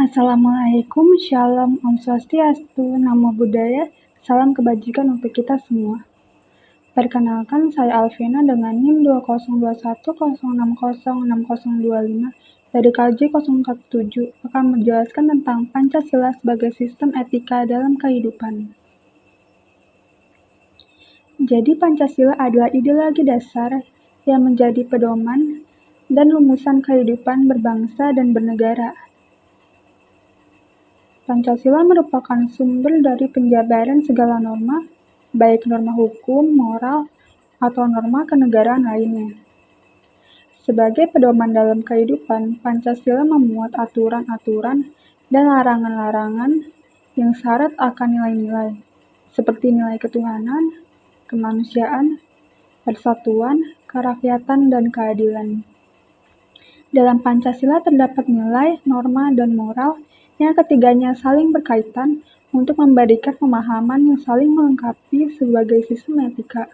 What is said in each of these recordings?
Assalamualaikum, Shalom, Om Swastiastu, Namo Buddhaya, salam kebajikan untuk kita semua. Perkenalkan, saya Alvina dengan NIM 2021060625 dari KJ 017 akan menjelaskan tentang Pancasila sebagai sistem etika dalam kehidupan. Jadi Pancasila adalah ideologi dasar yang menjadi pedoman dan rumusan kehidupan berbangsa dan bernegara. Pancasila merupakan sumber dari penjabaran segala norma, baik norma hukum, moral, atau norma kenegaraan lainnya. Sebagai pedoman dalam kehidupan, Pancasila memuat aturan-aturan dan larangan-larangan yang syarat akan nilai-nilai, seperti nilai ketuhanan, kemanusiaan, persatuan, kerakyatan, dan keadilan. Dalam Pancasila terdapat nilai, norma, dan moral yang ketiganya saling berkaitan untuk memberikan pemahaman yang saling melengkapi sebagai sistem etika.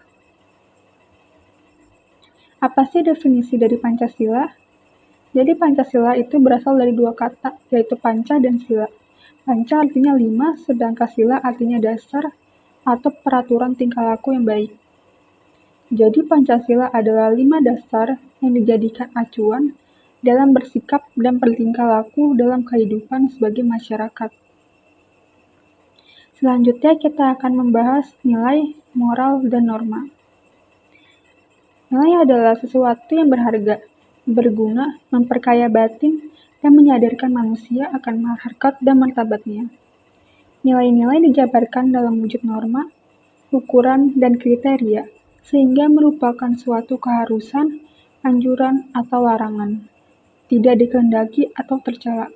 Apa sih definisi dari Pancasila? Jadi Pancasila itu berasal dari dua kata, yaitu panca dan sila. Panca artinya 5, sedangkan sila artinya dasar atau peraturan tingkah laku yang baik. Jadi Pancasila adalah 5 dasar yang dijadikan acuan dalam bersikap dan bertingkah laku dalam kehidupan sebagai masyarakat. Selanjutnya kita akan membahas nilai, moral, dan norma. Nilai adalah sesuatu yang berharga, berguna, memperkaya batin, dan menyadarkan manusia akan harkat dan martabatnya. Nilai-nilai dijabarkan dalam wujud norma, ukuran, dan kriteria, sehingga merupakan suatu keharusan, anjuran, atau larangan. Tidak dikehendaki atau tercela.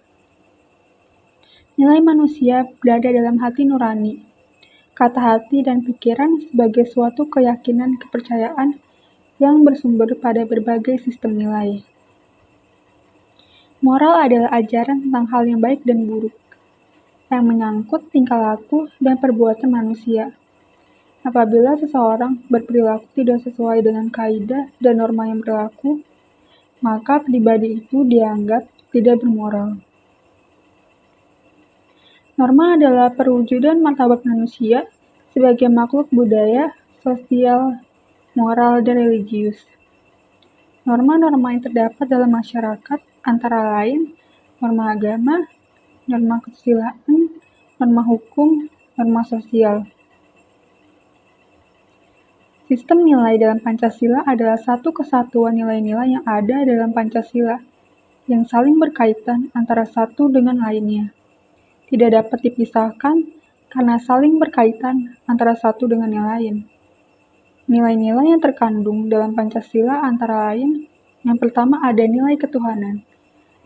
Nilai manusia berada dalam hati nurani. Kata hati dan pikiran sebagai suatu keyakinan kepercayaan yang bersumber pada berbagai sistem nilai. Moral adalah ajaran tentang hal yang baik dan buruk, yang menyangkut tingkah laku dan perbuatan manusia. Apabila seseorang berperilaku tidak sesuai dengan kaidah dan norma yang berlaku, maka pribadi itu dianggap tidak bermoral. Norma adalah perwujudan martabat manusia sebagai makhluk budaya, sosial, moral, dan religius. Norma-norma yang terdapat dalam masyarakat antara lain norma agama, norma kesusilaan, norma hukum, norma sosial. Sistem nilai dalam Pancasila adalah satu kesatuan nilai-nilai yang ada dalam Pancasila, yang saling berkaitan antara satu dengan lainnya. Tidak dapat dipisahkan karena saling berkaitan antara satu dengan yang lain. Nilai-nilai yang terkandung dalam Pancasila antara lain, yang pertama ada nilai ketuhanan.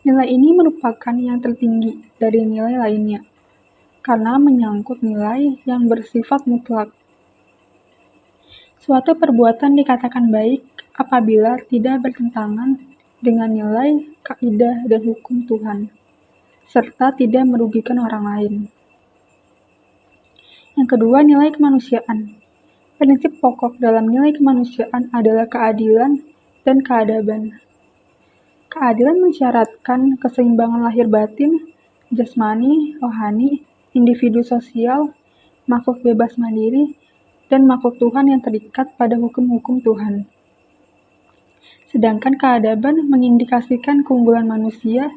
Nilai ini merupakan yang tertinggi dari nilai lainnya, karena menyangkut nilai yang bersifat mutlak. Suatu perbuatan dikatakan baik apabila tidak bertentangan dengan nilai, kaidah, dan hukum Tuhan, serta tidak merugikan orang lain. Yang kedua, nilai kemanusiaan. Prinsip pokok dalam nilai kemanusiaan adalah keadilan dan keadaban. Keadilan mensyaratkan keseimbangan lahir batin, jasmani, rohani, individu sosial, makhluk bebas mandiri, dan makhluk Tuhan yang terikat pada hukum-hukum Tuhan. Sedangkan keadaban mengindikasikan keunggulan manusia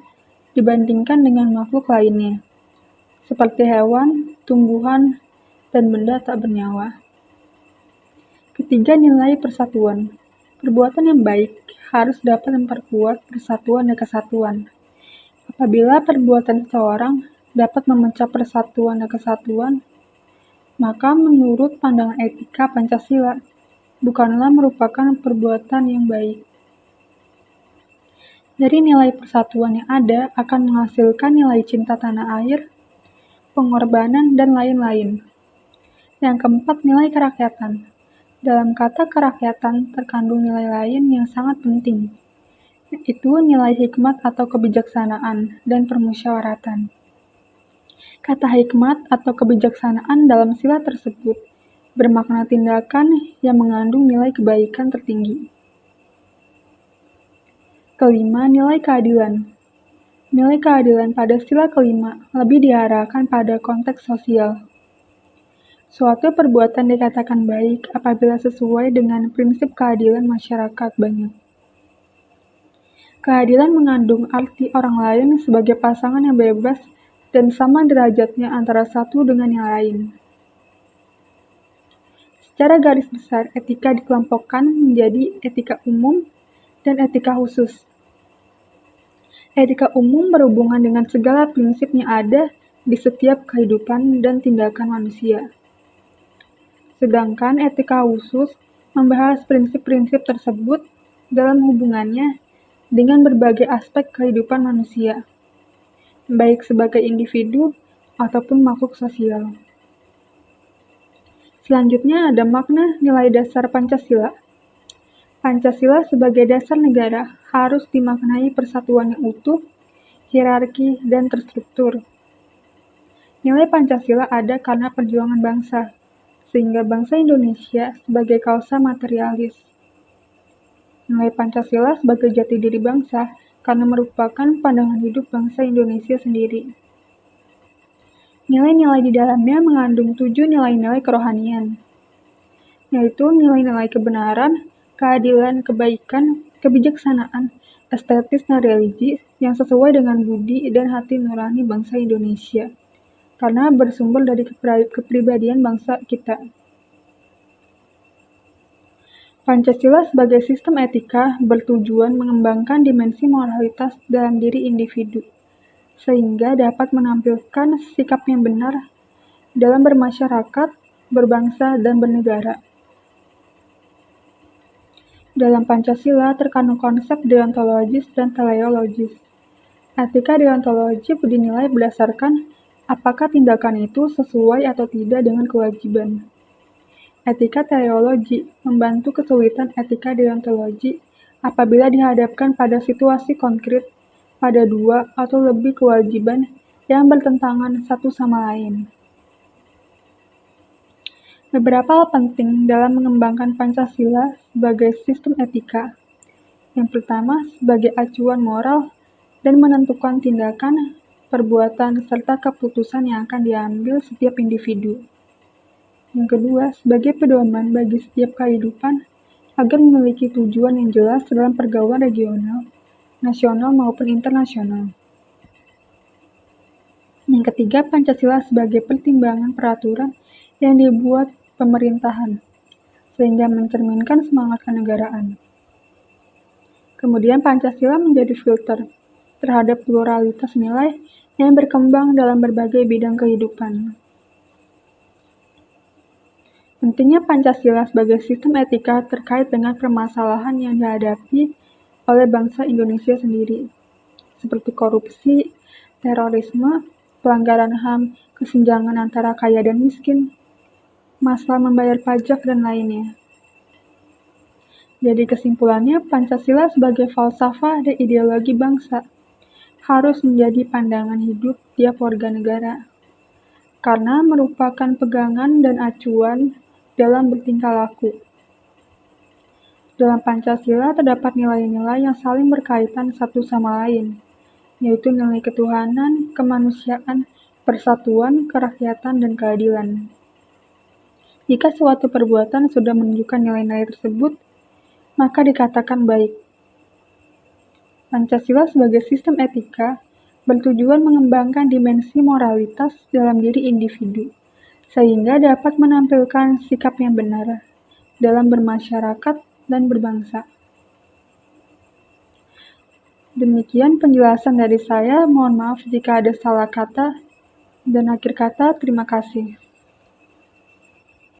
dibandingkan dengan makhluk lainnya, seperti hewan, tumbuhan, dan benda tak bernyawa. Ketiga, nilai persatuan. Perbuatan yang baik harus dapat memperkuat persatuan dan kesatuan. Apabila perbuatan seseorang dapat memecah persatuan dan kesatuan, maka menurut pandangan etika Pancasila, bukanlah merupakan perbuatan yang baik. Dari nilai persatuan yang ada akan menghasilkan nilai cinta tanah air, pengorbanan, dan lain-lain. Yang keempat, nilai kerakyatan. Dalam kata kerakyatan terkandung nilai lain yang sangat penting, yaitu nilai hikmat atau kebijaksanaan dan permusyawaratan. Kata hikmat atau kebijaksanaan dalam sila tersebut bermakna tindakan yang mengandung nilai kebaikan tertinggi. Kelima, nilai keadilan. Nilai keadilan pada sila kelima lebih diarahkan pada konteks sosial. Suatu perbuatan dikatakan baik apabila sesuai dengan prinsip keadilan masyarakat banyak. Keadilan mengandung arti orang lain sebagai pasangan yang bebas dan sama derajatnya antara satu dengan yang lain. Secara garis besar, etika dikelompokkan menjadi etika umum dan etika khusus. Etika umum berhubungan dengan segala prinsip yang ada di setiap kehidupan dan tindakan manusia. Sedangkan etika khusus membahas prinsip-prinsip tersebut dalam hubungannya dengan berbagai aspek kehidupan manusia, baik sebagai individu ataupun makhluk sosial. Selanjutnya ada makna nilai dasar Pancasila. Pancasila sebagai dasar negara harus dimaknai persatuan yang utuh, hierarki, dan terstruktur. Nilai Pancasila ada karena perjuangan bangsa, sehingga bangsa Indonesia sebagai kausa materialis. Nilai Pancasila sebagai jati diri bangsa karena merupakan pandangan hidup bangsa Indonesia sendiri. Nilai-nilai di dalamnya mengandung 7 nilai-nilai kerohanian, yaitu nilai-nilai kebenaran, keadilan, kebaikan, kebijaksanaan, estetis, dan religi yang sesuai dengan budi dan hati nurani bangsa Indonesia, karena bersumber dari kepribadian bangsa kita. Pancasila sebagai sistem etika bertujuan mengembangkan dimensi moralitas dalam diri individu, sehingga dapat menampilkan sikap yang benar dalam bermasyarakat, berbangsa, dan bernegara. Dalam Pancasila terkandung konsep deontologis dan teleologis. Etika deontologi dinilai berdasarkan apakah tindakan itu sesuai atau tidak dengan kewajiban. Etika teleologi membantu kesulitan etika deontologi apabila dihadapkan pada situasi konkret pada 2 atau lebih kewajiban yang bertentangan satu sama lain. Beberapa hal penting dalam mengembangkan Pancasila sebagai sistem etika. Yang pertama, sebagai acuan moral dan menentukan tindakan, perbuatan, serta keputusan yang akan diambil setiap individu. Yang kedua, sebagai pedoman bagi setiap kehidupan agar memiliki tujuan yang jelas dalam pergaulan regional, nasional maupun internasional. Yang ketiga, Pancasila sebagai pertimbangan peraturan yang dibuat pemerintahan, sehingga mencerminkan semangat kenegaraan. Kemudian Pancasila menjadi filter terhadap pluralitas nilai yang berkembang dalam berbagai bidang kehidupan. Pentingnya Pancasila sebagai sistem etika terkait dengan permasalahan yang dihadapi oleh bangsa Indonesia sendiri, seperti korupsi, terorisme, pelanggaran HAM, kesenjangan antara kaya dan miskin, masalah membayar pajak, dan lainnya. Jadi kesimpulannya, Pancasila sebagai falsafah dan ideologi bangsa harus menjadi pandangan hidup tiap warga negara, karena merupakan pegangan dan acuan dalam bertingkah laku. Dalam Pancasila terdapat nilai-nilai yang saling berkaitan satu sama lain, yaitu nilai ketuhanan, kemanusiaan, persatuan, kerakyatan, dan keadilan. Jika suatu perbuatan sudah menunjukkan nilai-nilai tersebut, maka dikatakan baik. Pancasila sebagai sistem etika bertujuan mengembangkan dimensi moralitas dalam diri individu, sehingga dapat menampilkan sikap yang benar dalam bermasyarakat dan berbangsa. Demikian penjelasan dari saya, mohon maaf jika ada salah kata, dan akhir kata terima kasih.